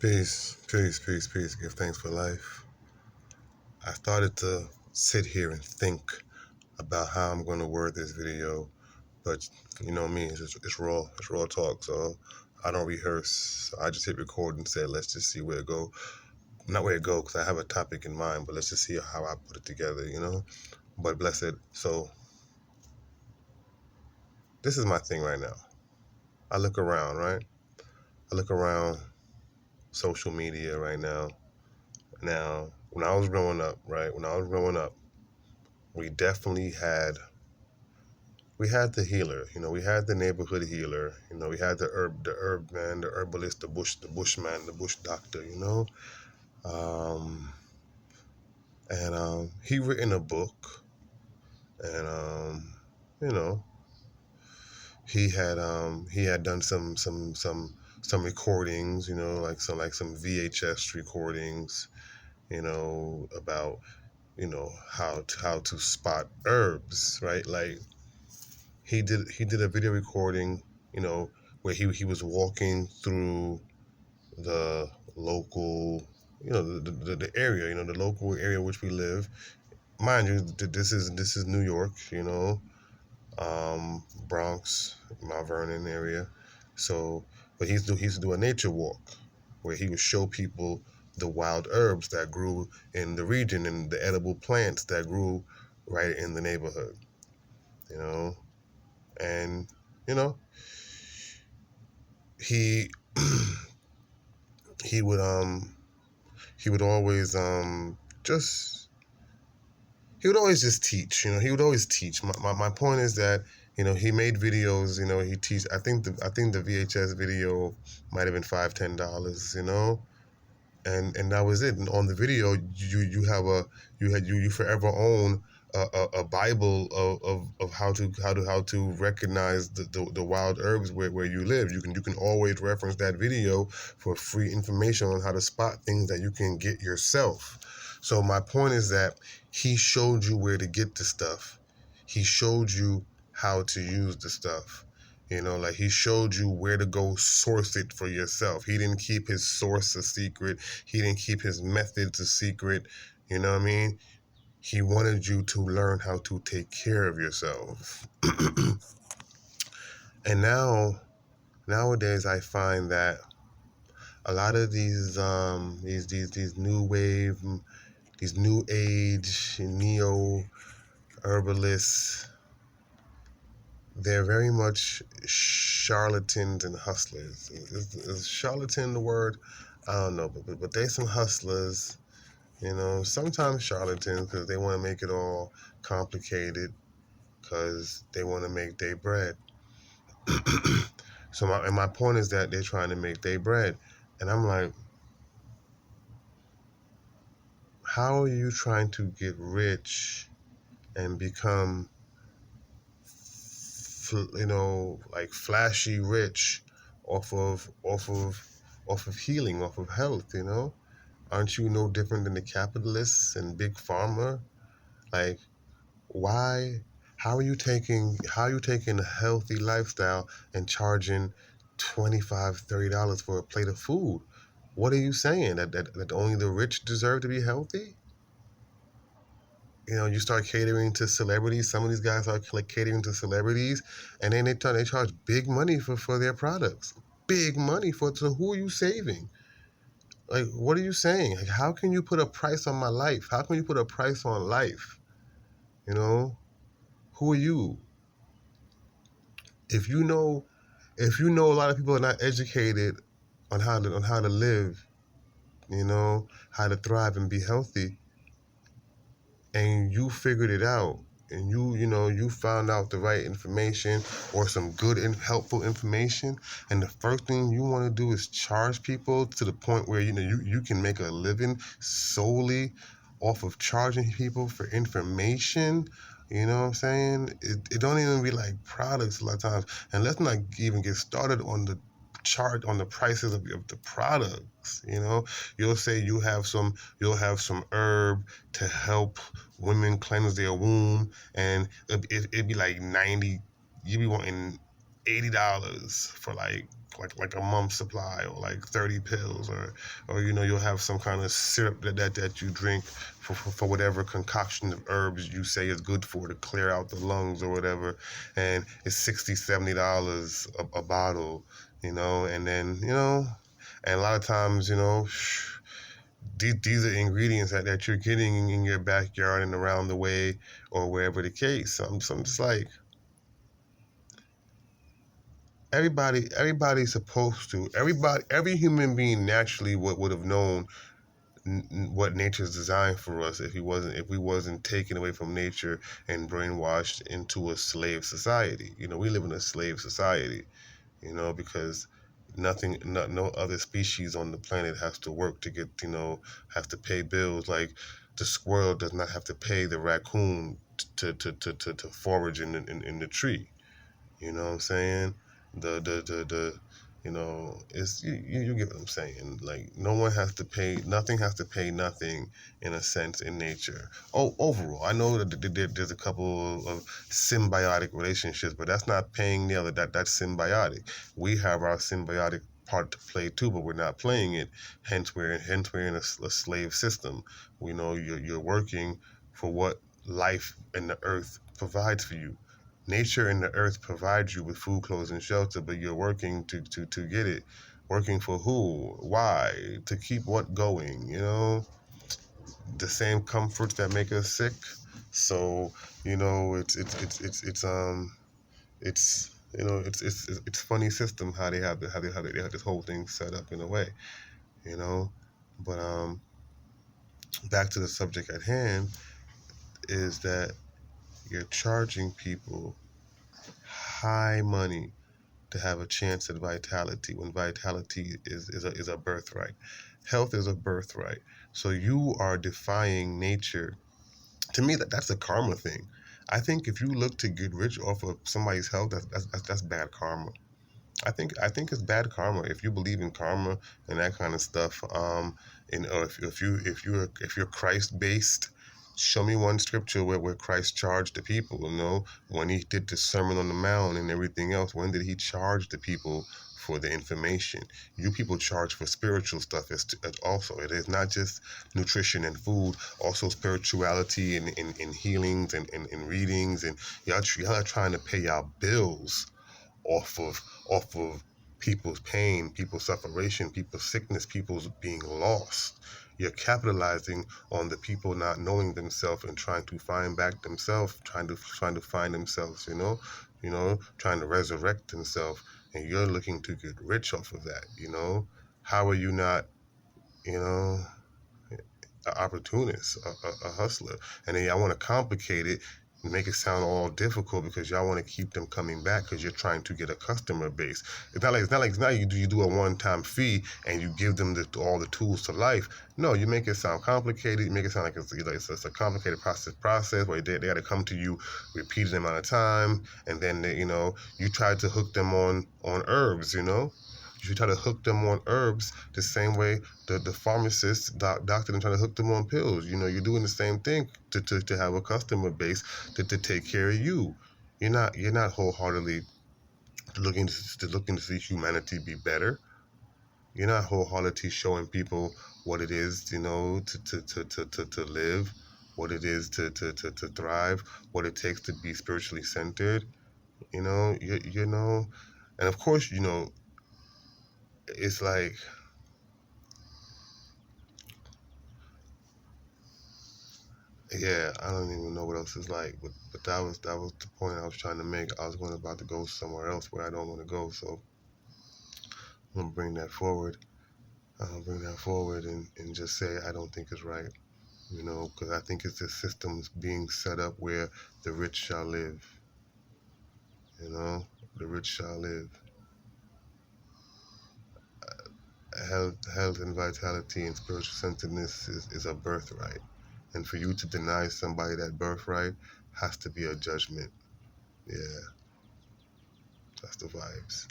Peace, peace, peace, peace. Give thanks for life. I started to sit here and think about how I'm going to word this video, but you know me, it's raw talk. So I don't rehearse. So I just hit record and said, let's just see where it go. Not where it go, because I have a topic in mind, but let's just see how I put it together. But blessed. So this is my thing right now. I look around, right? I look around social media right now. Now, when I was growing up, right? When I was growing up, we definitely had the healer. We had the neighborhood healer. We had the herb man, the herbalist, the bushman, the bush doctor. Um, and he written a book, and you know, he had done some recordings. Like some VHS recordings. About how to spot herbs, right? Like he did a video recording, where he was walking through the local, the area, the local area which we live. Mind you, this is New York, Bronx, Mount Vernon area. So, but he used to do a nature walk where he would show people the wild herbs that grew in the region and the edible plants that grew right in the neighborhood, you know, and you know he he would he would always just he would always just teach. He would always teach. My point is that he made videos. He teach. I think the VHS video might have been $5-10. And that was it. And on the video, you forever own a Bible of how to recognize the wild herbs where you live. You can always reference that video for free information on how to spot things that you can get yourself. So my point is that he showed you where to get the stuff. He showed you how to use the stuff. Like he showed you where to go source it for yourself. He didn't keep his source a secret. He didn't keep his methods a secret. You know what I mean? He wanted you to learn how to take care of yourself. And nowadays I find that a lot of these new wave, these new age neo herbalists, they're very much charlatans and hustlers. Is charlatan the word? I don't know, but they some hustlers. Sometimes charlatans because they want to make it all complicated because they want to make their bread. So my point is that they're trying to make their bread, and I'm like, how are you trying to get rich and become, like flashy rich off of healing, off of health? Aren't you no different than the capitalists and big pharma? Like, why? How are you taking a healthy lifestyle and charging $25-30 for a plate of food? What are you saying? That only the rich deserve to be healthy? You start catering to celebrities. Some of these guys are like catering to celebrities, and then they charge big money for their products. Big money so who are you saving? Like, what are you saying? Like, how can you put a price on my life? How can you put a price on life? Who are you? If you know a lot of people are not educated on how to live, how to thrive and be healthy, and you figured it out, and you found out the right information or some good and helpful information, and the first thing you want to do is charge people to the point where you can make a living solely off of charging people for information. You know what I'm saying? It don't even be like products a lot of times. And let's not even get started on the chart on the prices of the products. You'll say you'll have some herb to help women cleanse their womb, and it'd be like 90. You be wanting $80 for like like a month's supply, or like 30 pills, or you'll have some kind of syrup that you drink for whatever concoction of herbs you say is good for to clear out the lungs or whatever, and it's $60-$70 a bottle, and then and a lot of times these are ingredients that you're getting in your backyard and around the way or wherever the case. So I'm just like, everybody's supposed to, every human being naturally would have known what nature's designed for us if we wasn't taken away from nature and brainwashed into a slave society. We live in a slave society, because no other species on the planet has to work to get, have to pay bills. Like the squirrel does not have to pay the raccoon to forage in the tree. You know what I'm saying? The it's you get what I'm saying. Like no one has to pay, nothing has to pay nothing in a sense in nature. Oh, overall, I know that there's a couple of symbiotic relationships, but that's not paying the other. That's symbiotic. We have our symbiotic part to play too, but we're not playing it. Hence we're in a slave system. We know you're working for what life and the earth provides for you. Nature and the earth provides you with food, clothes, and shelter, but you're working to get it. Working for who? Why? To keep what going? The same comforts that make us sick. So it's funny system how they have this whole thing set up in a way. You know, but back to the subject at hand is that you're charging people high money to have a chance at vitality, when vitality is a birthright. Health is a birthright. So you are defying nature. To me, that's a karma thing. I think if you look to get rich off of somebody's health, that's bad karma. I think it's bad karma if you believe in karma and that kind of stuff. And if you're Christ based, show me one scripture where Christ charged the people. When he did the Sermon on the Mount and everything else, when did he charge the people for the information? You people charge for spiritual stuff as also. It is not just nutrition and food, also spirituality and healings and readings, and y'all are trying to pay y'all bills off of people's pain, people's separation, people's sickness, people's being lost. You're capitalizing on the people not knowing themselves and trying to find back themselves, trying to find themselves, trying to resurrect themselves, and you're looking to get rich off of that. How are you not, an opportunist, a hustler? And then y'all want to complicate it and make it sound all difficult because y'all want to keep them coming back because you're trying to get a customer base. It's not you do a one-time fee and you give them all the tools to life. No, you make it sound complicated. You make it sound like it's a complicated process where they got to come to you repeated amount of time, and then you try to hook them on herbs. You try to hook them on herbs the same way the pharmacist, doctor, and trying to hook them on pills. You're doing the same thing to have a customer base to take care of you. You're not wholeheartedly looking to see humanity be better. You're not wholeheartedly showing people what it is, to live, what it is to thrive, what it takes to be spiritually centered. And of course, it's like, yeah, I don't even know what else is like, but that was the point I was trying to make. I was about to go somewhere else where I don't want to go, so I'm gonna bring that forward. I'll bring that forward and just say I don't think it's right, because I think it's the systems being set up where the rich shall live, the rich shall live. Health and vitality and spiritual centeredness is a birthright, and for you to deny somebody that birthright has to be a judgment. Yeah, that's the vibes.